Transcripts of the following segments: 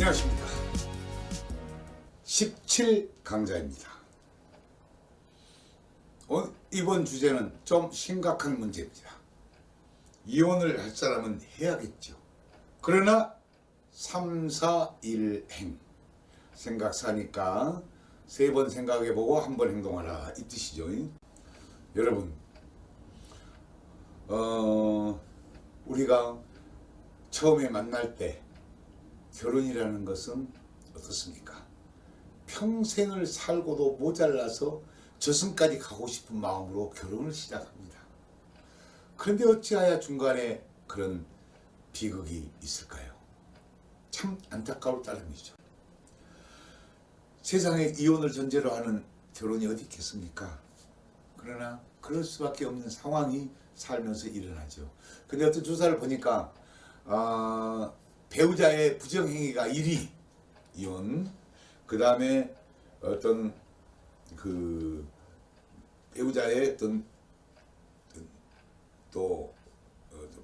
안녕하십니까. 17강자입니다. 이번 주제는 좀 심각한 문제입니다. 이혼을 할 사람은 해야겠죠. 그러나 3, 4, 1행 생각 사니까 3번 생각해보고 1번 행동하라 이 뜻이죠. 여러분 우리가 처음에 만날 때 결혼이라는 것은 어떻습니까? 평생을 살고도 모자라서 저승까지 가고 싶은 마음으로 결혼을 시작합니다. 그런데 어찌하여 중간에 그런 비극이 있을까요? 참 안타까울 따름이죠. 세상에 이혼을 전제로 하는 결혼이 어디 있겠습니까? 그러나 그럴 수밖에 없는 상황이 살면서 일어나죠. 근데 어떤 조사를 보니까 배우자의 부정행위가 1위 이혼, 그 다음에 어떤 그 배우자의 어떤 또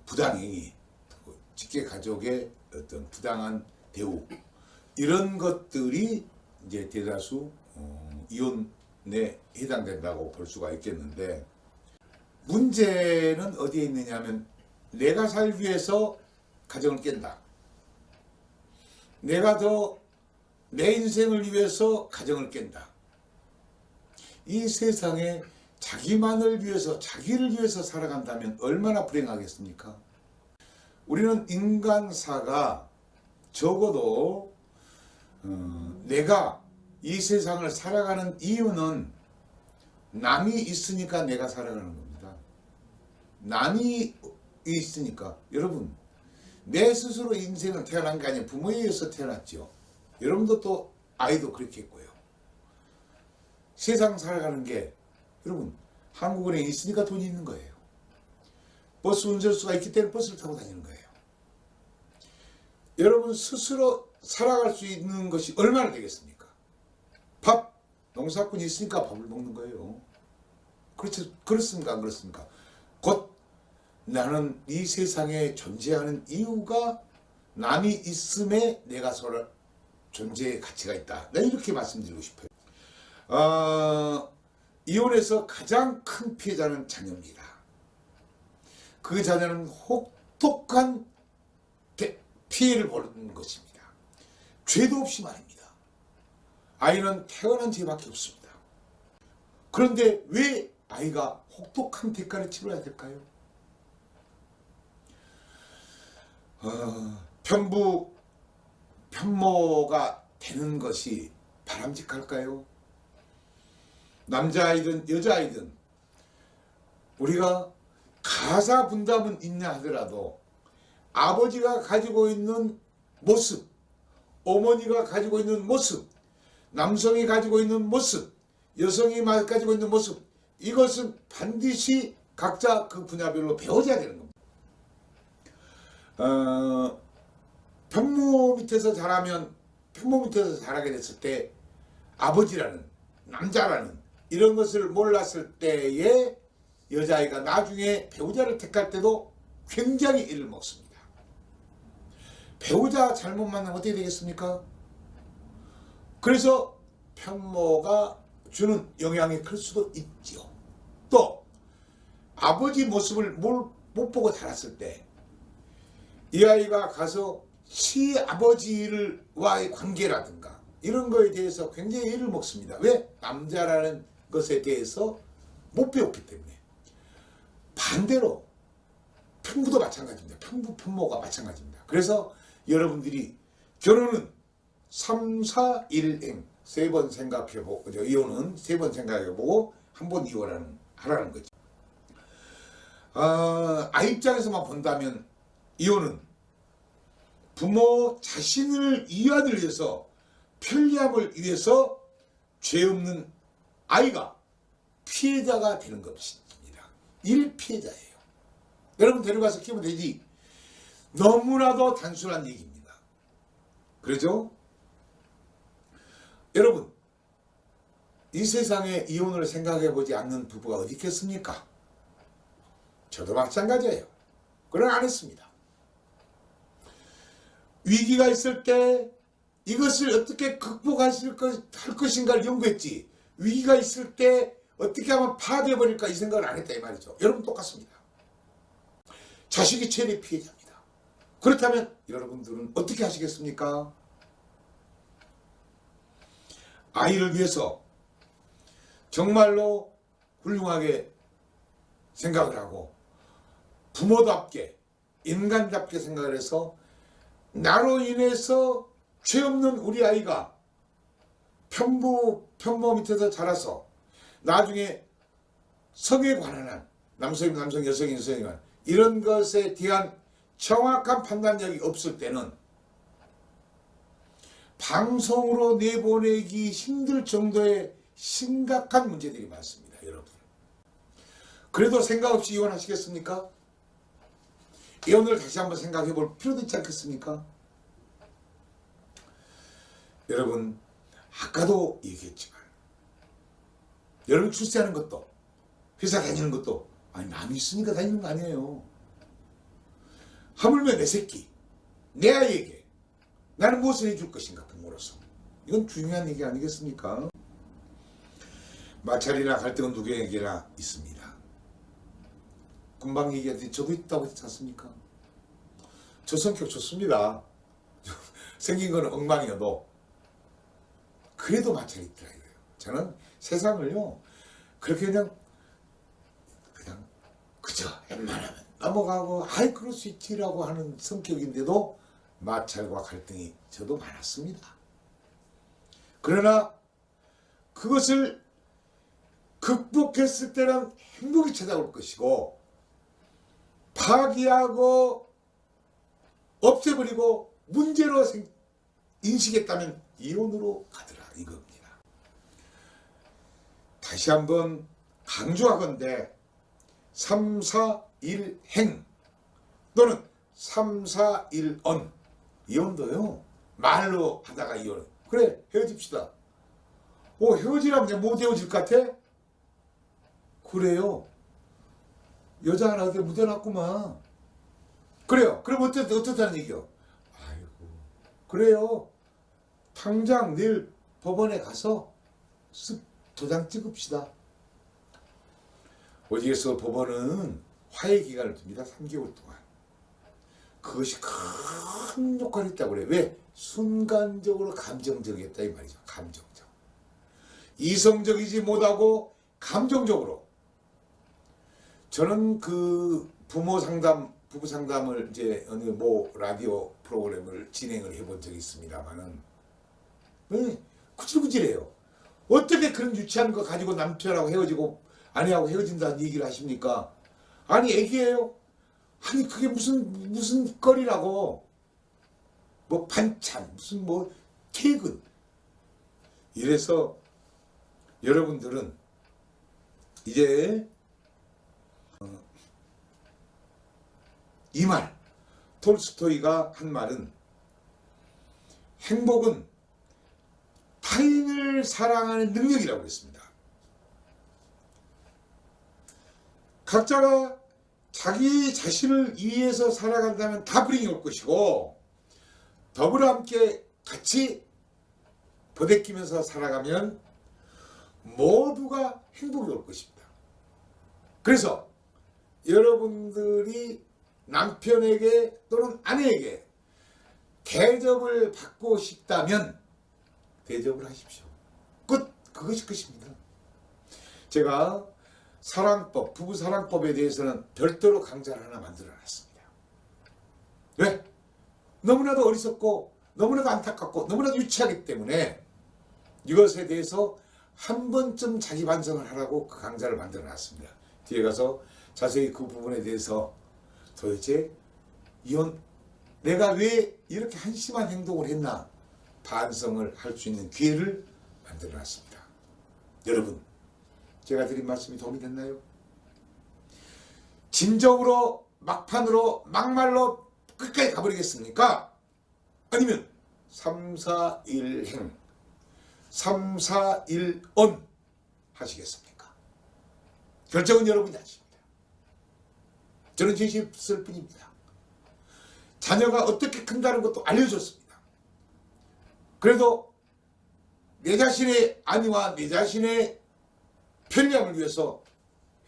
부당행위, 직계 가족의 어떤 부당한 대우, 이런 것들이 이제 대다수 이혼에 해당된다고 볼 수가 있겠는데, 문제는 어디에 있느냐면 내가 살기 위해서 가정을 깬다. 내가 더 내 인생을 위해서 가정을 깬다. 이 세상에 자기만을 위해서, 자기를 위해서 살아간다면 얼마나 불행하겠습니까? 우리는 인간사가 적어도 내가 이 세상을 살아가는 이유는 남이 있으니까 내가 살아가는 겁니다. 남이 있으니까. 여러분, 내 스스로 인생을 태어난 게 아니라 부모에 의해서 태어났죠. 여러분도 또 아이도 그렇게 했고요. 세상 살아가는 게, 여러분, 한국은행에 있으니까 돈이 있는 거예요. 버스 운전수가 있기 때문에 버스를 타고 다니는 거예요. 여러분 스스로 살아갈 수 있는 것이 얼마나 되겠습니까? 밥, 농사꾼이 있으니까 밥을 먹는 거예요. 그렇죠? 그렇습니까? 안 그렇습니까? 곧 나는 이 세상에 존재하는 이유가 남이 있음에 내가 서로 존재의 가치가 있다. 난 이렇게 말씀드리고 싶어요. 이혼에서 가장 큰 피해자는 자녀입니다. 그 자녀는 혹독한 피해를 보는 것입니다. 죄도 없이 말입니다. 아이는 태어난 죄밖에 없습니다. 그런데 왜 아이가 혹독한 대가를 치러야 될까요? 편모가 되는 것이 바람직할까요? 남자아이든 여자아이든 우리가 가사 분담은 있냐 하더라도 아버지가 가지고 있는 모습, 어머니가 가지고 있는 모습, 남성이 가지고 있는 모습, 여성이 가지고 있는 모습, 이것은 반드시 각자 그 분야별로 배워져야 되는 겁니다. 편모 밑에서 자라게 됐을 때 아버지라는, 남자라는 이런 것을 몰랐을 때에 여자아이가 나중에 배우자를 택할 때도 굉장히 일을 먹습니다. 배우자 잘못 만나면 어떻게 되겠습니까? 그래서 편모가 주는 영향이 클 수도 있죠. 또 아버지 모습을 못 보고 자랐을 때 이 아이가 가서 시아버지와의 관계라든가 이런 거에 대해서 굉장히 일을 먹습니다. 왜? 남자라는 것에 대해서 못 배웠기 때문에. 반대로 편부도 마찬가지입니다. 편모가 마찬가지입니다. 그래서 여러분들이 결혼은 3, 4, 1행 3번 생각해보고, 이혼은 3번 생각해보고 1번 하라는 거죠. 아이 입장에서만 본다면 이혼은 부모 자신을 위안을 위해서, 편리함을 위해서 죄 없는 아이가 피해자가 되는 것입니다. 1피해자예요. 여러분 데려가서 키우면 되지. 너무나도 단순한 얘기입니다. 그렇죠? 여러분, 이 세상에 이혼을 생각해보지 않는 부부가 어디 있겠습니까? 저도 마찬가지예요. 그러나 안 했습니다. 위기가 있을 때 이것을 어떻게 극복할 할 것인가를 연구했지, 위기가 있을 때 어떻게 하면 파괴해버릴까 이 생각을 안 했다 이 말이죠. 여러분 똑같습니다. 자식이 최대 피해자입니다. 그렇다면 여러분들은 어떻게 하시겠습니까? 아이를 위해서 정말로 훌륭하게 생각을 하고 부모답게 인간답게 생각을 해서 나로 인해서 죄 없는 우리 아이가 편모 밑에서 자라서 나중에 성에 관한 한 남성이면 남성, 여성이면 여성이면 이런 것에 대한 정확한 판단력이 없을 때는 방송으로 내보내기 힘들 정도의 심각한 문제들이 많습니다. 여러분. 그래도 생각 없이 이혼하시겠습니까? 이혼을 다시 한번 생각해 볼 필요도 있지 않겠습니까? 여러분, 아까도 얘기했지만 여러분 출세하는 것도 회사 다니는 것도 아니 남이 있으니까 다니는 거 아니에요. 하물며 내 새끼, 내 아이에게 나는 무엇을 해줄 것인가 부모로서. 이건 중요한 얘기 아니겠습니까? 마찰이나 갈등은 누구에게나 있습니다. 금방 얘기했더니 저도 있다고 했지 않습니까? 저 성격 좋습니다. 생긴 거는 엉망이어도 그래도 마찰이 있더라 이거예요. 저는 세상을요 그렇게 그저 웬만하면 넘어가고 아이 그럴 수 있지라고 하는 성격인데도 마찰과 갈등이 저도 많았습니다. 그러나 그것을 극복했을 때는 행복이 찾아올 것이고 파기하고 없애버리고 문제로 인식했다면 이혼으로 가더라 이겁니다. 다시 한번 강조하건대 3, 4, 1 행 또는 3, 4, 1 언 이혼도요 말로 하다가 이혼 그래 헤어집시다. 헤어지라면 내가 못 헤어질 것 같아? 그래요. 여자 하나 어디 묻어놨구만. 그래요. 그럼 어떻다는 얘기요? 아이고 그래요. 당장 내일 법원에 가서 쓱 도장 찍읍시다. 어디에서 법원은 화해 기간을 둡니다. 3개월 동안. 그것이 큰 효과를 있다고 그래요. 왜? 순간적으로 감정적이었다 이 말이죠. 감정적. 이성적이지 못하고 감정적으로. 저는 그 부부 상담을 이제 어느 라디오 프로그램을 진행을 해본 적이 있습니다만은 네, 구질구질해요. 어떻게 그런 유치한 거 가지고 남편하고 헤어지고 아내하고 헤어진다는 얘기를 하십니까? 아니 애기예요? 아니 그게 무슨 거리라고 반찬 무슨 퇴근 이래서 여러분들은 이제 이 말 톨스토이가 한 말은 행복은 타인을 사랑하는 능력이라고 했습니다. 각자가 자기 자신을 위해서 살아간다면 다 불행이 올 것이고 더불어 함께 같이 부대끼면서 살아가면 모두가 행복이 올 것입니다. 그래서 여러분들이 남편에게 또는 아내에게 대접을 받고 싶다면 대접을 하십시오. 그것이 끝입니다. 제가 사랑법, 부부사랑법에 대해서는 별도로 강좌를 하나 만들어놨습니다. 왜? 너무나도 어리석고 너무나도 안타깝고 너무나도 유치하기 때문에 이것에 대해서 한 번쯤 자기 반성을 하라고 그 강좌를 만들어놨습니다. 뒤에 가서 자세히 그 부분에 대해서 도대체 내가 왜 이렇게 한심한 행동을 했나 반성을 할 수 있는 기회를 만들어놨습니다. 여러분 제가 드린 말씀이 도움이 됐나요? 진정으로 막판으로 막말로 끝까지 가버리겠습니까? 아니면 3, 4, 1 행 3, 4, 1 언 하시겠습니까? 결정은 여러분이 하십니다. 저는 제시 쓸 뿐입니다. 자녀가 어떻게 큰다는 것도 알려줬습니다. 그래도 내 자신의 안위와 내 자신의 편리함을 위해서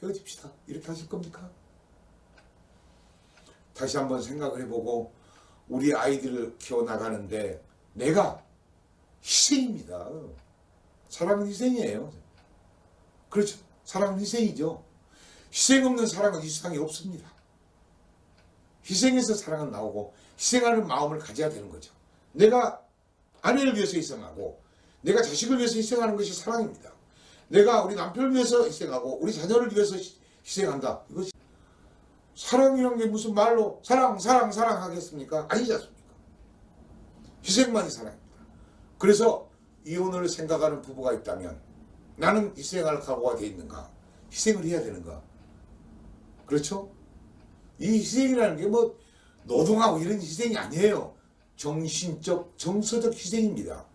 헤어집시다. 이렇게 하실 겁니까? 다시 한번 생각을 해보고 우리 아이들을 키워나가는데 내가 희생입니다. 사랑은 희생이에요. 그렇죠. 사랑은 희생이죠. 희생 없는 사랑은 이 세상에 없습니다. 희생해서 사랑은 나오고 희생하는 마음을 가져야 되는 거죠. 내가 아내를 위해서 희생하고 내가 자식을 위해서 희생하는 것이 사랑입니다. 내가 우리 남편을 위해서 희생하고 우리 자녀를 위해서 희생한다. 이것이 사랑이란 게 무슨 말로 사랑 하겠습니까? 아니지 않습니까? 희생만이 사랑입니다. 그래서 이혼을 생각하는 부부가 있다면 나는 희생할 각오가 돼 있는가? 희생을 해야 되는가? 그렇죠? 이 희생이라는 게 뭐 노동하고 이런 희생이 아니에요. 정신적, 정서적 희생입니다.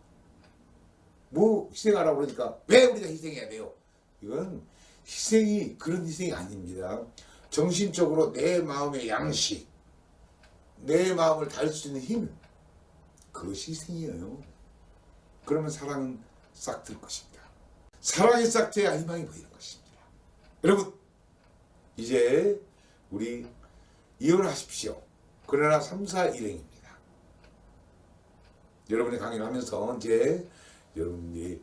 뭐 희생하라고 그러니까 왜 우리가 희생해야 돼요? 이건 희생이 그런 희생이 아닙니다. 정신적으로 내 마음의 양식, 내 마음을 다할 수 있는 힘, 그것이 희생이에요. 그러면 사랑은 싹 들 것입니다. 사랑이 싹 돼야 희망이 보이는 것입니다. 여러분, 이제 우리 이혼하십시오. 그러나 3, 4 일행입니다. 여러분이 강의를 하면서 이제 여러분이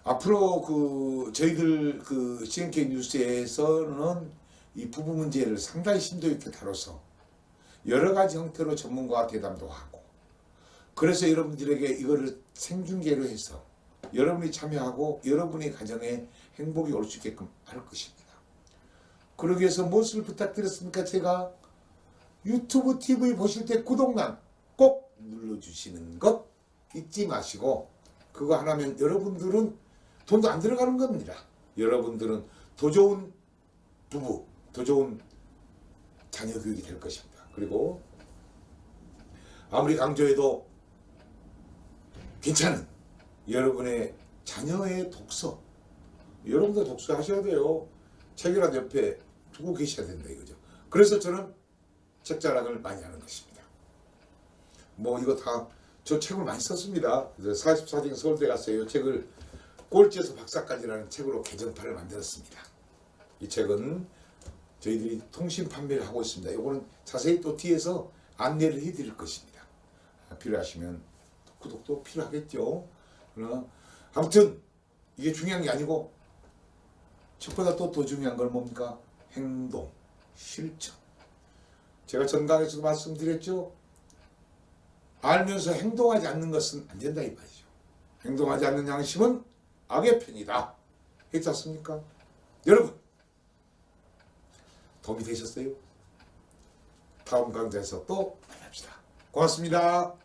앞으로 저희들 CNK 뉴스에서는 이 부부 문제를 상당히 심도 있게 다뤄서 여러 가지 형태로 전문가와 대담도 하고, 그래서 여러분들에게 이거를 생중계로 해서 여러분이 참여하고 여러분의 가정에 행복이 올 수 있게끔 할 것입니다. 그러기 위해서 무엇을 부탁드렸습니까? 제가 유튜브 TV 보실 때 구독란 꼭 눌러주시는 것 잊지 마시고, 그거 하나면 여러분들은 돈도 안 들어가는 겁니다. 여러분들은 더 좋은 부부, 더 좋은 자녀 교육이 될 것입니다. 그리고 아무리 강조해도 괜찮은 여러분의 자녀의 독서, 여러분도 독서하셔야 돼요. 책이라도 옆에 두고 계셔야 된다 이거죠. 그래서 저는 책자랑을 많이 하는 것입니다. 뭐 이거 다 저 책을 많이 썼습니다. 44등 서울대 갔어요. 이 책을 꼴찌에서 박사까지라는 책으로 개정판을 만들었습니다. 이 책은 저희들이 통신 판매를 하고 있습니다. 이거는 자세히 또 뒤에서 안내를 해드릴 것입니다. 필요하시면 구독도 필요하겠죠. 그러나 아무튼 이게 중요한 게 아니고 책보다 또 더 중요한 건 뭡니까? 행동, 실천. 제가 전강에서도 말씀드렸죠. 알면서 행동하지 않는 것은 안 된다 이 말이죠. 행동하지 않는 양심은 악의 편이다. 했지 않습니까? 여러분, 도움이 되셨어요? 다음 강좌에서 또 만납시다. 고맙습니다.